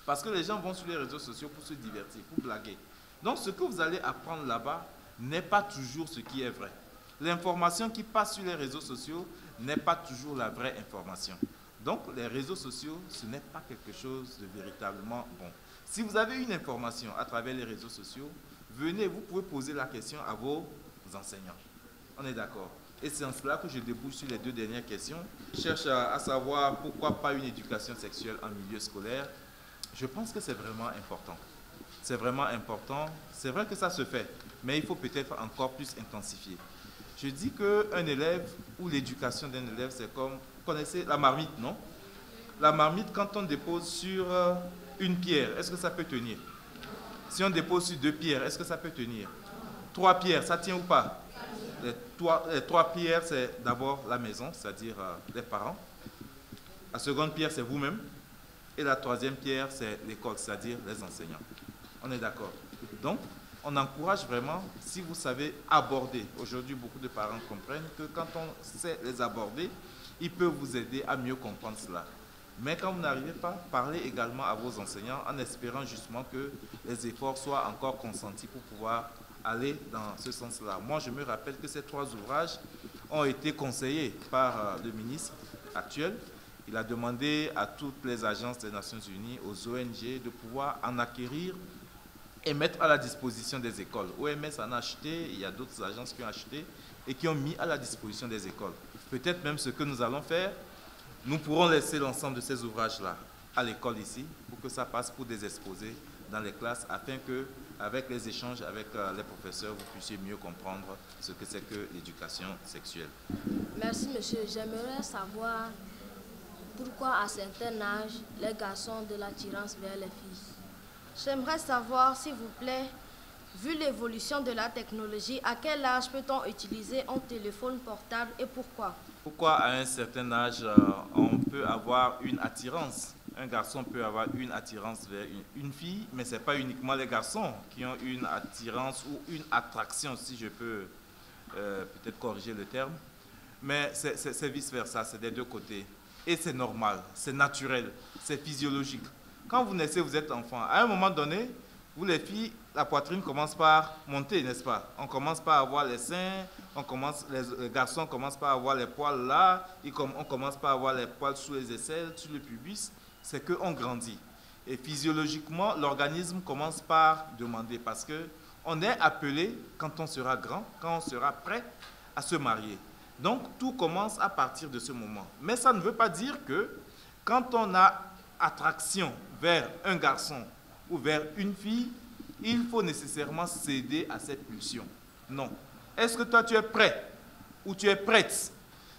Parce que les gens vont sur les réseaux sociaux pour se divertir, pour blaguer. Donc ce que vous allez apprendre là-bas n'est pas toujours ce qui est vrai. L'information qui passe sur les réseaux sociaux n'est pas toujours la vraie information. Donc les réseaux sociaux, ce n'est pas quelque chose de véritablement bon. Si vous avez une information à travers les réseaux sociaux, venez, vous pouvez poser la question à vos enseignants. On est d'accord? Et c'est en cela que je débouche sur les deux dernières questions. Je cherche à savoir pourquoi pas une éducation sexuelle en milieu scolaire. Je pense que c'est vraiment important. C'est vraiment important. C'est vrai que ça se fait, mais il faut peut-être encore plus intensifier. Je dis qu'un élève ou l'éducation d'un élève, c'est comme, vous connaissez la marmite, non? La marmite, quand on dépose sur une pierre, est-ce que ça peut tenir? Si on dépose sur 2 pierres, est-ce que ça peut tenir? 3 pierres, ça tient ou pas? Les trois pierres, c'est d'abord la maison, c'est-à-dire les parents. La seconde pierre, c'est vous-même. Et la troisième pierre, c'est l'école, c'est-à-dire les enseignants. On est d'accord? Donc, on encourage vraiment, si vous savez aborder, aujourd'hui beaucoup de parents comprennent que quand on sait les aborder, ils peuvent vous aider à mieux comprendre cela. Mais quand vous n'arrivez pas, parlez également à vos enseignants en espérant justement que les efforts soient encore consentis pour pouvoir aller dans ce sens-là. Moi, je me rappelle que ces 3 ouvrages ont été conseillés par le ministre actuel. Il a demandé à toutes les agences des Nations Unies, aux ONG, de pouvoir en acquérir et mettre à la disposition des écoles. OMS en a acheté, il y a d'autres agences qui ont acheté et qui ont mis à la disposition des écoles. Peut-être même ce que nous allons faire, nous pourrons laisser l'ensemble de ces ouvrages-là à l'école ici pour que ça passe pour des exposés dans les classes afin que, avec les échanges avec les professeurs, vous puissiez mieux comprendre ce que c'est que l'éducation sexuelle. Merci, monsieur. J'aimerais savoir pourquoi à certains âges, les garçons ont de l'attirance vers les filles. J'aimerais savoir, s'il vous plaît, vu l'évolution de la technologie, à quel âge peut-on utiliser un téléphone portable et pourquoi? Pourquoi à un certain âge, on peut avoir une attirance? Un garçon peut avoir une attirance vers une fille, mais ce n'est pas uniquement les garçons qui ont une attirance ou une attraction, si je peux peut-être corriger le terme. Mais c'est vice-versa, c'est des deux côtés. Et c'est normal, c'est naturel, c'est physiologique. Quand vous naissez, vous êtes enfant. À un moment donné, vous les filles, la poitrine commence par monter, n'est-ce pas? On commence par avoir les seins, les garçons commencent par avoir les poils là, on commence par avoir les poils sous les aisselles, sous le pubis. C'est qu'on grandit. Et physiologiquement, l'organisme commence par demander, parce qu'on est appelé, quand on sera grand, quand on sera prêt à se marier. Donc, tout commence à partir de ce moment. Mais ça ne veut pas dire que quand on a attraction vers un garçon ou vers une fille, il faut nécessairement céder à cette pulsion. Non. Est-ce que toi, tu es prêt ou tu es prête.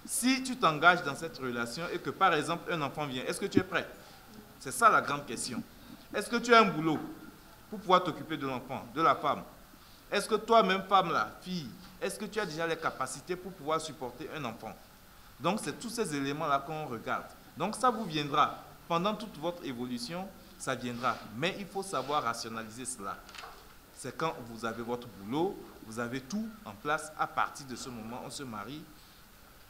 Si tu t'engages dans cette relation et que par exemple un enfant vient, est-ce que tu es prêt? C'est ça la grande question. Est-ce que tu as un boulot pour pouvoir t'occuper de l'enfant, de la femme? Est-ce que toi-même, femme là, fille, est-ce que tu as déjà les capacités pour pouvoir supporter un enfant? Donc c'est tous ces éléments-là qu'on regarde. Donc ça vous viendra. Pendant toute votre évolution, ça viendra. Mais il faut savoir rationaliser cela. C'est quand vous avez votre boulot, vous avez tout en place. À partir de ce moment, on se marie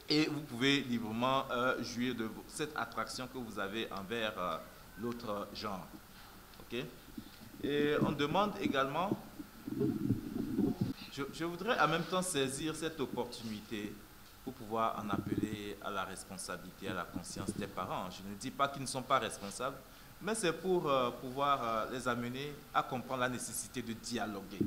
et vous pouvez librement jouir de cette attraction que vous avez envers l'autre genre. Ok? Et on demande également, je voudrais en même temps saisir cette opportunité pour pouvoir en appeler à la responsabilité, à la conscience des parents. Je ne dis pas qu'ils ne sont pas responsables, mais c'est pour pouvoir les amener à comprendre la nécessité de dialoguer.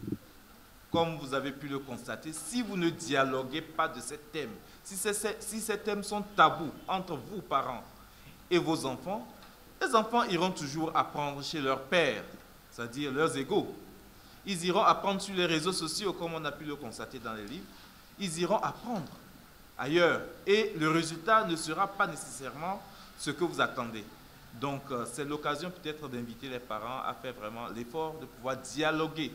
Comme vous avez pu le constater, si vous ne dialoguez pas de ces thèmes, si ces thèmes sont tabous entre vous, parents, et vos enfants, les enfants iront toujours apprendre chez leur père, c'est-à-dire leurs égaux. Ils iront apprendre sur les réseaux sociaux, comme on a pu le constater dans les livres. Ils iront apprendre ailleurs. Et le résultat ne sera pas nécessairement ce que vous attendez. Donc, c'est l'occasion peut-être d'inviter les parents à faire vraiment l'effort de pouvoir dialoguer,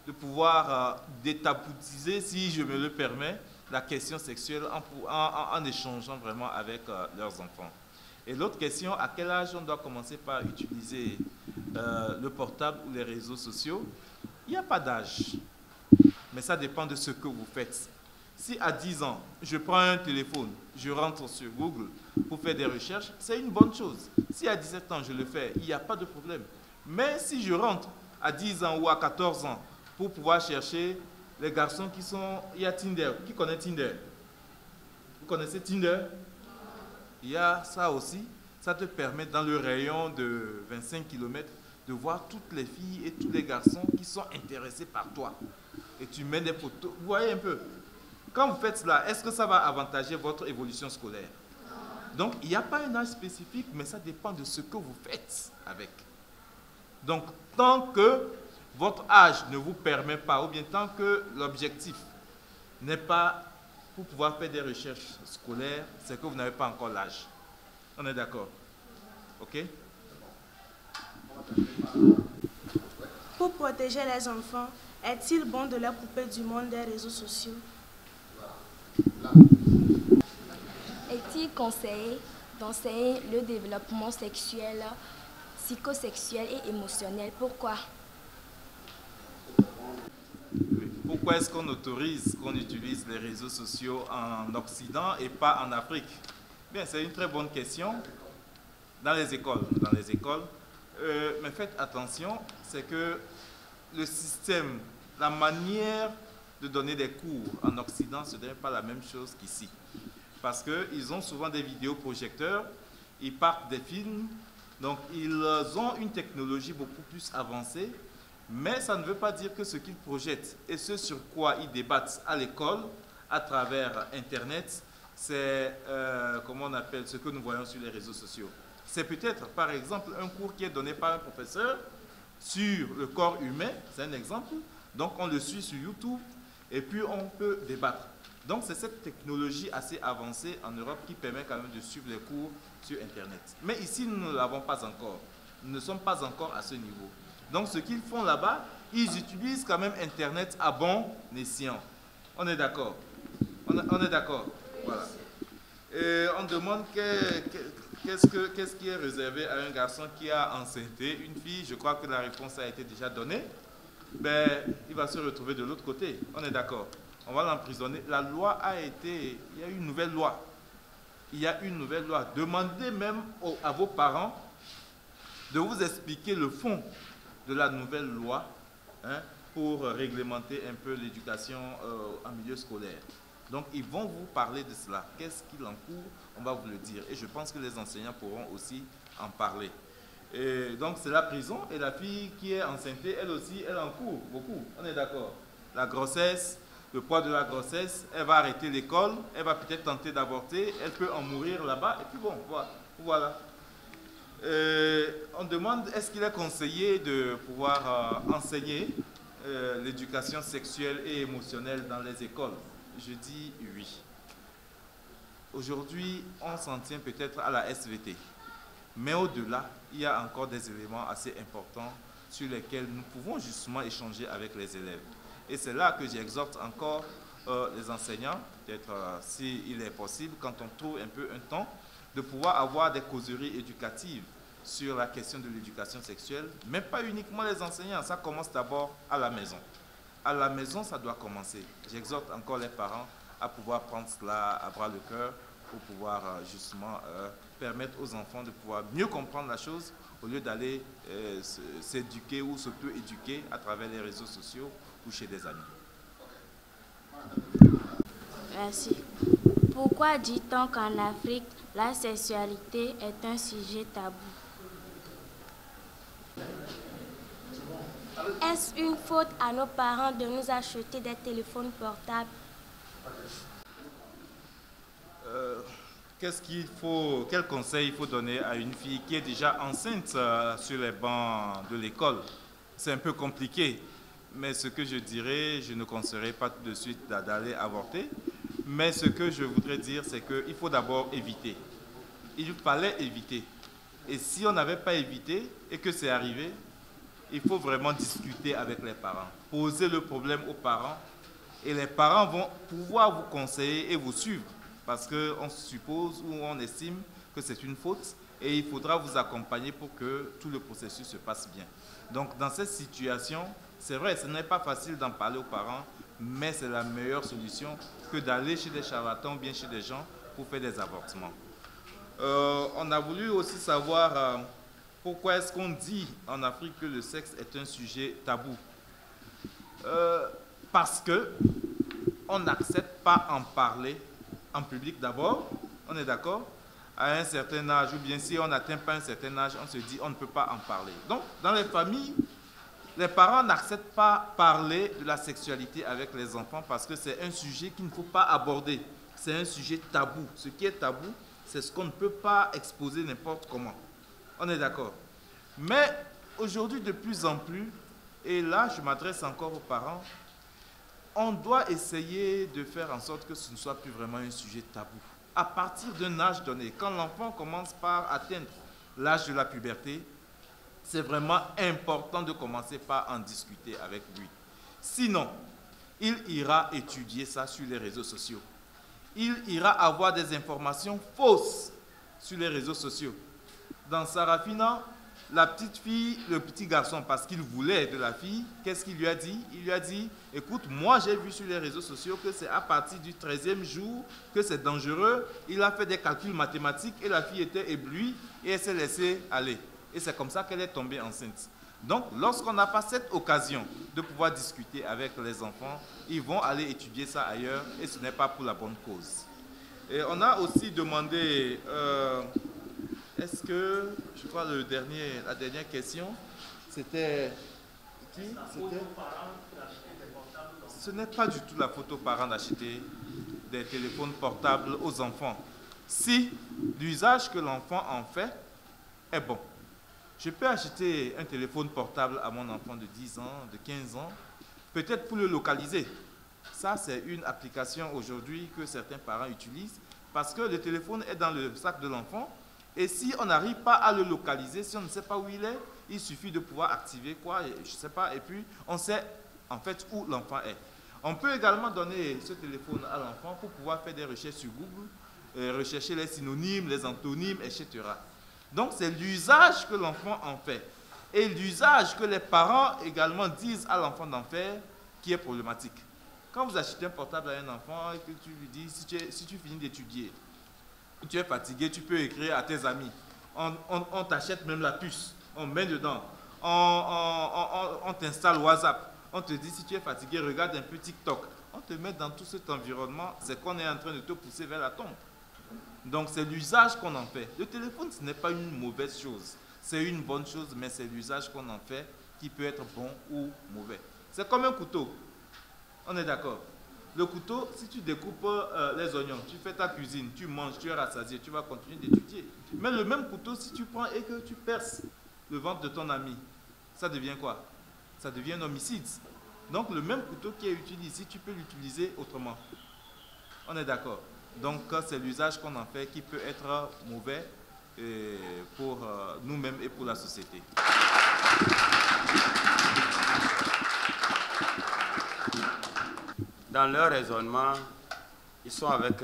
de pouvoir détabouiser, si je me le permets, la question sexuelle en échangeant vraiment avec leurs enfants. Et l'autre question, à quel âge on doit commencer par utiliser le portable ou les réseaux sociaux? Il n'y a pas d'âge, mais ça dépend de ce que vous faites. Si à 10 ans, je prends un téléphone, je rentre sur Google pour faire des recherches, c'est une bonne chose. Si à 17 ans, je le fais, il n'y a pas de problème. Mais si je rentre à 10 ans ou à 14 ans pour pouvoir chercher les garçons qui sont... Il y a Tinder. Qui connaît Tinder? Vous connaissez Tinder? Il y a ça aussi. Ça te permet dans le rayon de 25 km de voir toutes les filles et tous les garçons qui sont intéressés par toi. Et tu mets des photos. Vous voyez un peu? Quand vous faites cela, est-ce que ça va avantager votre évolution scolaire? Donc, il n'y a pas un âge spécifique, mais ça dépend de ce que vous faites avec. Donc, tant que votre âge ne vous permet pas, ou bien tant que l'objectif n'est pas pour pouvoir faire des recherches scolaires, c'est que vous n'avez pas encore l'âge. On est d'accord? OK? Pour protéger les enfants, est-il bon de leur couper du monde des réseaux sociaux? Est-il conseillé d'enseigner le développement sexuel, psychosexuel et émotionnel? Pourquoi? Pourquoi est-ce qu'on autorise qu'on utilise les réseaux sociaux en Occident et pas en Afrique? Bien, c'est une très bonne question. Dans les écoles, mais faites attention, c'est que le système, la manière de donner des cours en Occident, ce n'est pas la même chose qu'ici. Parce qu'ils ont souvent des vidéoprojecteurs, ils partent des films, donc ils ont une technologie beaucoup plus avancée, mais ça ne veut pas dire que ce qu'ils projettent et ce sur quoi ils débattent à l'école, à travers Internet, c'est, comment on appelle, ce que nous voyons sur les réseaux sociaux. C'est peut-être, par exemple, un cours qui est donné par un professeur sur le corps humain, c'est un exemple, donc on le suit sur YouTube, et puis on peut débattre. Donc c'est cette technologie assez avancée en Europe qui permet quand même de suivre les cours sur Internet. Mais ici, nous ne l'avons pas encore. Nous ne sommes pas encore à ce niveau. Donc ce qu'ils font là-bas, ils utilisent quand même Internet à bon escient. On est d'accord? On est d'accord? Voilà. Et on demande qu'est-ce qui est réservé à un garçon qui a enceinté une fille. Je crois que la réponse a été déjà donnée. Ben, il va se retrouver de l'autre côté. On est d'accord? On va l'emprisonner. La loi a été... Il y a une nouvelle loi. Il y a une nouvelle loi. Demandez même à vos parents de vous expliquer le fond de la nouvelle loi, hein, pour réglementer un peu l'éducation en milieu scolaire. Donc, ils vont vous parler de cela. Qu'est-ce qu'il en court? On va vous le dire. Et je pense que les enseignants pourront aussi en parler. Et donc, c'est la prison. Et la fille qui est enceinte, elle aussi, elle en court beaucoup. On est d'accord? La grossesse, le poids de la grossesse, elle va arrêter l'école, elle va peut-être tenter d'avorter, elle peut en mourir là-bas. Et puis bon, voilà. On demande, est-ce qu'il est conseillé de pouvoir enseigner l'éducation sexuelle et émotionnelle dans les écoles? Je dis oui. Aujourd'hui, on s'en tient peut-être à la SVT. Mais au-delà, il y a encore des éléments assez importants sur lesquels nous pouvons justement échanger avec les élèves. Et c'est là que j'exhorte encore les enseignants, peut-être s'il est possible, quand on trouve un peu un temps, de pouvoir avoir des causeries éducatives sur la question de l'éducation sexuelle, mais pas uniquement les enseignants, ça commence d'abord à la maison. À la maison, ça doit commencer. J'exhorte encore les parents à pouvoir prendre cela à bras le cœur pour pouvoir justement permettre aux enfants de pouvoir mieux comprendre la chose au lieu d'aller s'éduquer ou s'auto-éduquer à travers les réseaux sociaux ou chez des amis. Merci. Pourquoi dit-on qu'en Afrique, la sexualité est un sujet tabou? Est-ce une faute à nos parents de nous acheter des téléphones portables? Quel conseil il faut donner à une fille qui est déjà enceinte sur les bancs de l'école? C'est un peu compliqué, mais ce que je dirais, je ne conseillerais pas tout de suite d'aller avorter, mais ce que je voudrais dire, c'est qu'il faut d'abord éviter. Il fallait éviter. Et si on n'avait pas évité et que c'est arrivé, il faut vraiment discuter avec les parents, poser le problème aux parents, et les parents vont pouvoir vous conseiller et vous suivre, parce qu'on suppose ou on estime que c'est une faute, et il faudra vous accompagner pour que tout le processus se passe bien. Donc dans cette situation, c'est vrai, ce n'est pas facile d'en parler aux parents, mais c'est la meilleure solution que d'aller chez des charlatans ou bien chez des gens pour faire des avortements. On a voulu aussi savoir pourquoi est-ce qu'on dit en Afrique que le sexe est un sujet tabou. Parce que on n'accepte pas en parler en public d'abord, on est d'accord? À un certain âge, ou bien si on n'atteint pas un certain âge, on se dit on ne peut pas en parler. Donc, dans les familles, les parents n'acceptent pas parler de la sexualité avec les enfants parce que c'est un sujet qu'il ne faut pas aborder. C'est un sujet tabou. Ce qui est tabou, c'est ce qu'on ne peut pas exposer n'importe comment. On est d'accord? Mais aujourd'hui, de plus en plus, et là, je m'adresse encore aux parents, on doit essayer de faire en sorte que ce ne soit plus vraiment un sujet tabou. À partir d'un âge donné, quand l'enfant commence par atteindre l'âge de la puberté, c'est vraiment important de commencer par en discuter avec lui. Sinon, il ira étudier ça sur les réseaux sociaux. Il ira avoir des informations fausses sur les réseaux sociaux. Dans Sarafina, la petite fille, le petit garçon, parce qu'il voulait de la fille, qu'est-ce qu'il lui a dit? Il lui a dit, écoute, moi j'ai vu sur les réseaux sociaux que c'est à partir du 13e jour que c'est dangereux. Il a fait des calculs mathématiques et la fille était éblouie et elle s'est laissée aller. Et c'est comme ça qu'elle est tombée enceinte. Donc, lorsqu'on n'a pas cette occasion de pouvoir discuter avec les enfants, ils vont aller étudier ça ailleurs et ce n'est pas pour la bonne cause. Et on a aussi demandé, est-ce que, je crois la dernière question, c'était qui? Ce n'est pas du tout la faute aux parents d'acheter des téléphones portables aux enfants. Si l'usage que l'enfant en fait est bon. Je peux acheter un téléphone portable à mon enfant de 10 ans, de 15 ans, peut-être pour le localiser. Ça, c'est une application aujourd'hui que certains parents utilisent parce que le téléphone est dans le sac de l'enfant et si on n'arrive pas à le localiser, si on ne sait pas où il est, il suffit de pouvoir activer quoi, je ne sais pas, et puis on sait en fait où l'enfant est. On peut également donner ce téléphone à l'enfant pour pouvoir faire des recherches sur Google, rechercher les synonymes, les antonymes, etc. Donc, c'est l'usage que l'enfant en fait et l'usage que les parents également disent à l'enfant d'en faire qui est problématique. Quand vous achetez un portable à un enfant et que tu lui dis, si tu finis d'étudier, tu es fatigué, tu peux écrire à tes amis. On t'achète même la puce, on met dedans, on t'installe WhatsApp, on te dit si tu es fatigué, regarde un peu TikTok. On te met dans tout cet environnement, c'est qu'on est en train de te pousser vers la tombe. Donc, c'est l'usage qu'on en fait. Le téléphone, ce n'est pas une mauvaise chose. C'est une bonne chose, mais c'est l'usage qu'on en fait qui peut être bon ou mauvais. C'est comme un couteau. On est d'accord. Le couteau, si tu découpes les oignons, tu fais ta cuisine, tu manges, tu es rassasié, tu vas continuer d'étudier. Mais le même couteau, si tu prends et que tu perces le ventre de ton ami, ça devient quoi? Ça devient un homicide. Donc, le même couteau qui est utilisé ici, tu peux l'utiliser autrement. On est d'accord. Donc c'est l'usage qu'on en fait qui peut être mauvais pour nous-mêmes et pour la société. Dans leur raisonnement, ils sont avec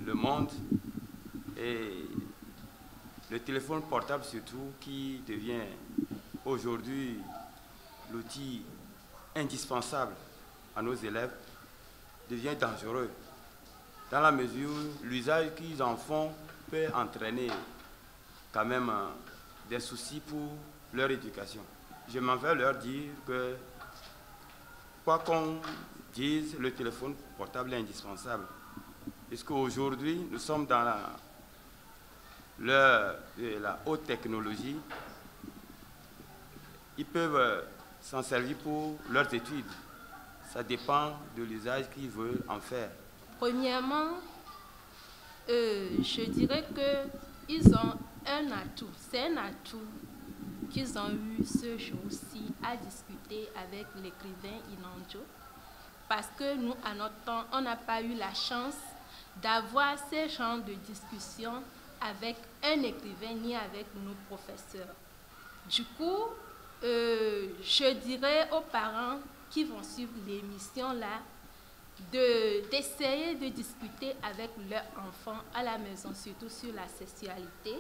le monde et le téléphone portable surtout qui devient aujourd'hui l'outil indispensable à nos élèves devient dangereux dans la mesure où l'usage qu'ils en font peut entraîner quand même des soucis pour leur éducation. Je m'en vais leur dire que quoi qu'on dise, le téléphone portable est indispensable. Puisqu'aujourd'hui, nous sommes dans l'heure de la haute technologie. Ils peuvent s'en servir pour leurs études. Ça dépend de l'usage qu'ils veulent en faire. Premièrement, je dirais qu'ils ont un atout. C'est un atout qu'ils ont eu ce jour-ci à discuter avec l'écrivain Inandjo. Parce que nous, à notre temps, on n'a pas eu la chance d'avoir ce genre de discussion avec un écrivain ni avec nos professeurs. Du coup, je dirais aux parents qui vont suivre l'émission là, d'essayer de discuter avec leurs enfants à la maison, surtout sur la sexualité.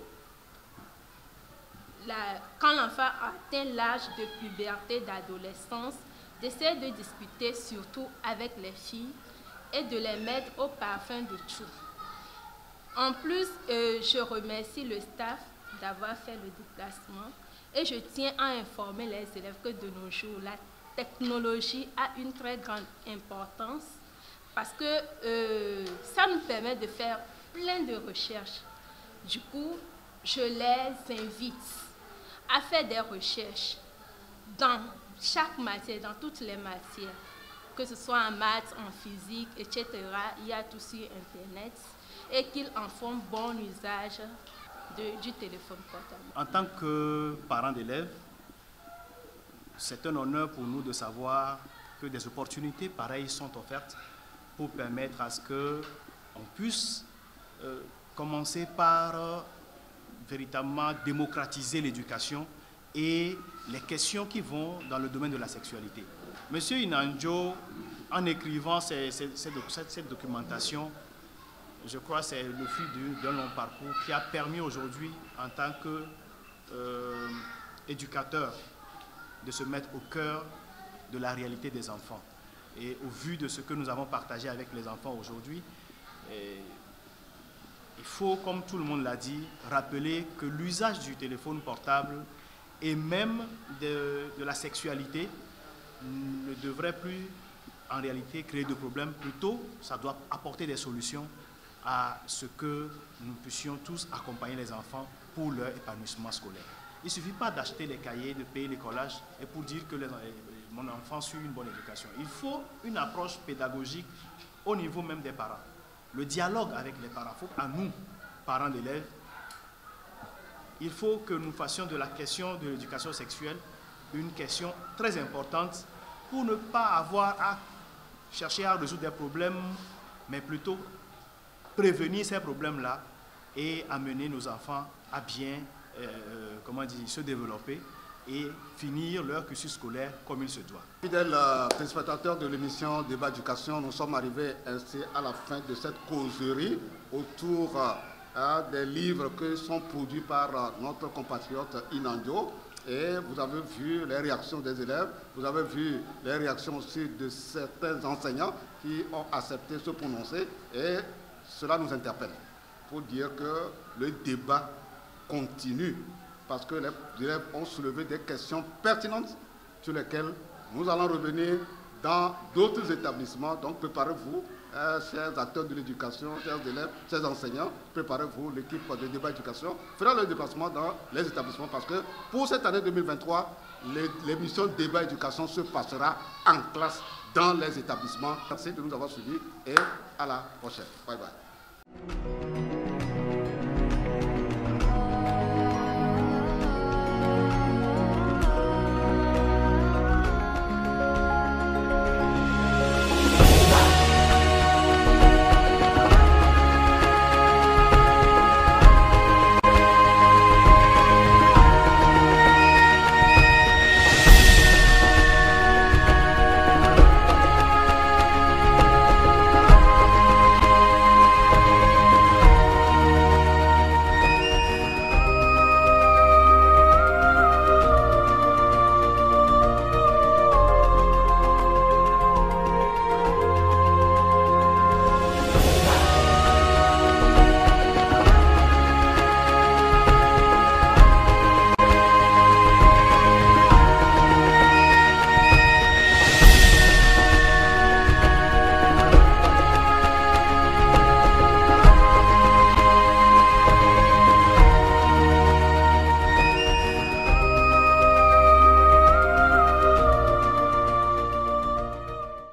Quand l'enfant atteint l'âge de puberté, d'adolescence, d'essayer de discuter surtout avec les filles et de les mettre au parfum de chou. En plus, je remercie le staff d'avoir fait le déplacement et je tiens à informer les élèves que de nos jours, la technologie a une très grande importance parce que ça nous permet de faire plein de recherches. Du coup, je les invite à faire des recherches dans chaque matière, dans toutes les matières, que ce soit en maths, en physique, etc. Il y a tout sur Internet et qu'ils en font bon usage du téléphone portable. En tant que parents d'élèves, c'est un honneur pour nous de savoir que des opportunités pareilles sont offertes pour permettre à ce qu'on puisse commencer par véritablement démocratiser l'éducation et les questions qui vont dans le domaine de la sexualité. Monsieur Inandjo, en écrivant cette documentation, je crois que c'est le fil d'un long parcours qui a permis aujourd'hui, en tant qu'éducateur, de se mettre au cœur de la réalité des enfants. Et au vu de ce que nous avons partagé avec les enfants aujourd'hui, il faut, comme tout le monde l'a dit, rappeler que l'usage du téléphone portable et même de la sexualité ne devrait plus en réalité créer de problèmes. Plutôt, ça doit apporter des solutions à ce que nous puissions tous accompagner les enfants pour leur épanouissement scolaire. Il ne suffit pas d'acheter les cahiers, de payer les collages et pour dire que mon enfant suit une bonne éducation. Il faut une approche pédagogique au niveau même des parents. Le dialogue avec les parents, à nous, parents d'élèves, il faut que nous fassions de la question de l'éducation sexuelle une question très importante pour ne pas avoir à chercher à résoudre des problèmes, mais plutôt prévenir ces problèmes-là et amener nos enfants à bien se développer et finir leur cursus scolaire comme il se doit. Fidèles téléspectateurs de l'émission Débat Éducation, nous sommes arrivés ainsi à la fin de cette causerie autour des livres qui sont produits par notre compatriote Inandjo. Et vous avez vu les réactions des élèves, vous avez vu les réactions aussi de certains enseignants qui ont accepté de se prononcer et cela nous interpelle pour dire que le débat continue parce que les élèves ont soulevé des questions pertinentes sur lesquelles nous allons revenir dans d'autres établissements. Donc préparez-vous, chers acteurs de l'éducation, chers élèves, chers enseignants, préparez-vous, l'équipe de débat éducation fera le déplacement dans les établissements parce que pour cette année 2023, l'émission débat éducation se passera en classe dans les établissements. Merci de nous avoir suivis et à la prochaine. Bye bye.